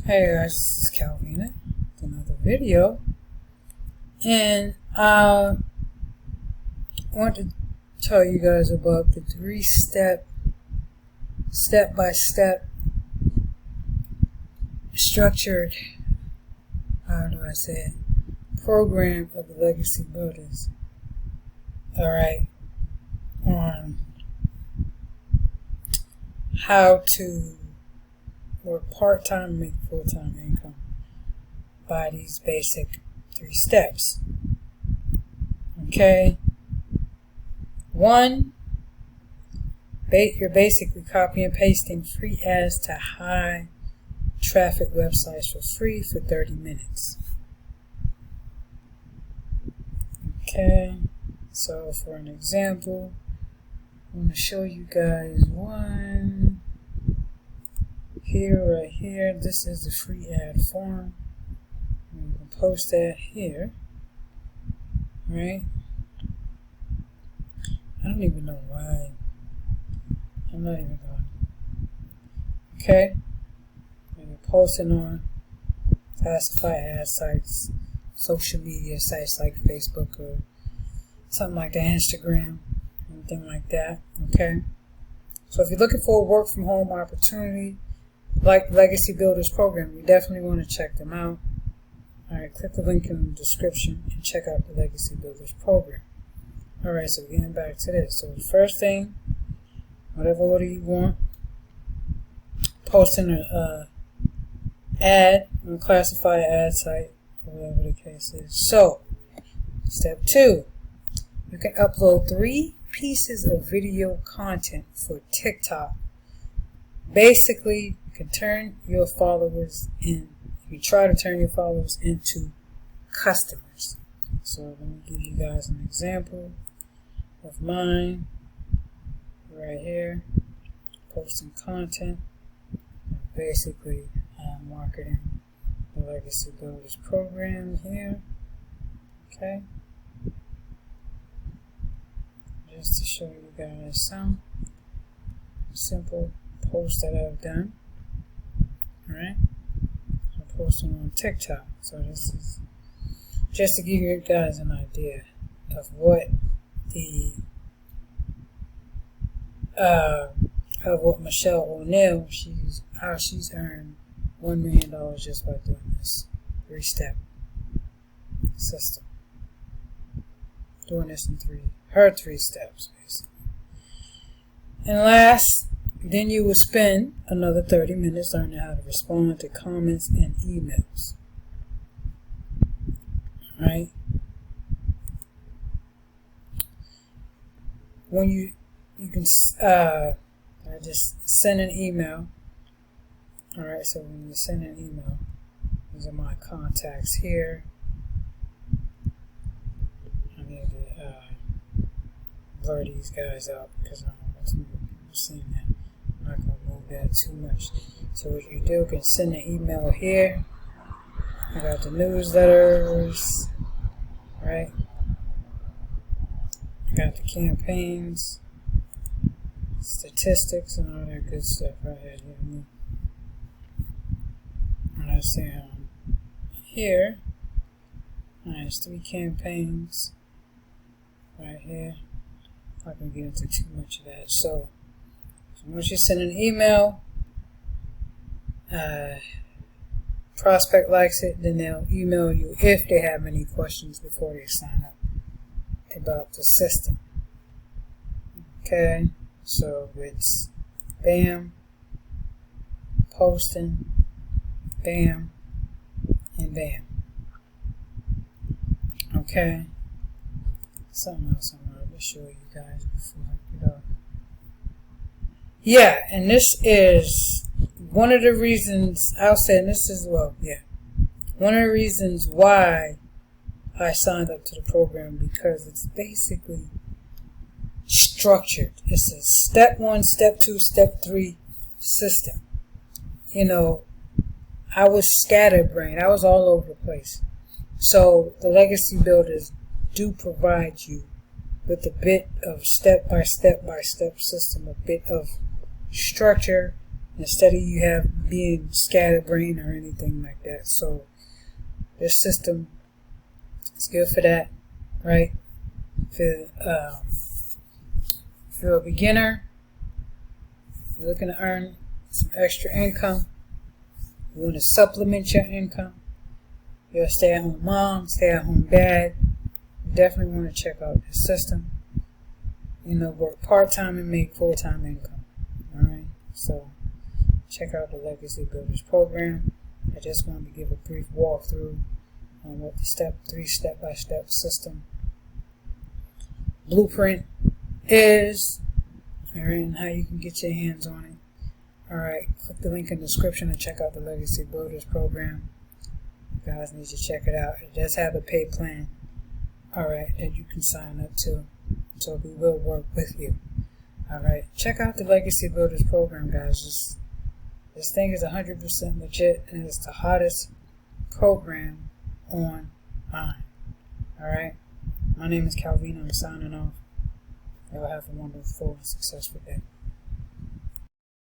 Hey guys, this is Calvina with another video, and I want to tell you guys about the step-by-step structured, program of the Legacy Builders. Alright, on how to work part-time and make full-time income by these basic 3 steps. Okay. 1, you're basically copy and pasting free ads to high traffic websites for free for 30 minutes. Okay, so for an example, I'm going to show you guys one here, right here. This is the free ad form. I'm going to post that here. Right? I don't even know why. I'm not even going. Okay? I'm posting on classified ad sites, social media sites like Facebook or something like that, Instagram, anything like that. Okay? So if you're looking for a work from home opportunity like Legacy Builders program, you definitely want to check them out. Alright, click the link in the description and check out the Legacy Builders program. Alright, so getting back to this. So the first thing, whatever order you want, posting an ad on a classified ad site, or whatever the case is. So, step 2, you can upload 3 pieces of video content for TikTok. Basically, you can turn your followers in. You try to turn your followers into customers. So let me give you guys an example of mine right here. Posting content. Basically, I'm marketing the Legacy Builders program here. Okay. Just to show you guys some simple posts that I've done. Alright. I'm posting on TikTok. So this is just to give you guys an idea of what the of what Michelle O'Neill, how she's earned $1 million just by doing this 3-step system. Doing this in her 3 steps basically. And last, then you will spend another 30 minutes learning how to respond to comments and emails. Right? When you can I just send an email. Alright, so when you send an email, these are my contacts here. I need to blur these guys out because I don't want too many people seeing that. I'm not going to move that too much. So what you do, you can send an email here. I got the newsletters, right? I got the campaigns, statistics, and all that good stuff right here. And I see here, there's 3 campaigns right here. I'm not going to get into too much of that. So once you send an email, prospect likes it, then they'll email you if they have any questions before they sign up about the system. Okay, so it's bam, posting, bam, and bam. Okay, something else I wanted to show you guys before I get off. Yeah, and this is one of the reasons one of the reasons why I signed up to the program, because it's basically structured. It's a step 1, step 2, step 3 system. You know, I was scatterbrained. I was all over the place. So the Legacy Builders do provide you with a bit of step-by-step system, a bit of structure instead of you have being scatterbrained or anything like that. So this system is good for that, right? If you're a beginner, you're looking to earn some extra income, you want to supplement your income, you're a stay-at-home mom, stay-at-home dad, you definitely want to check out this system. Work part-time and make full-time income. Alright, so check out the Legacy Builders program. I just wanted to give a brief walkthrough on what the 3 step-by-step system blueprint is, alright, and how you can get your hands on it. Alright, click the link in the description to check out the Legacy Builders program. You guys need to check it out. It does have a paid plan, alright, that you can sign up to. So we will work with you. Alright, check out the Legacy Builders program, guys. This thing is 100% legit, and it's the hottest program online. Alright, my name is Calvin. I'm signing off. Y'all have a wonderful and successful day.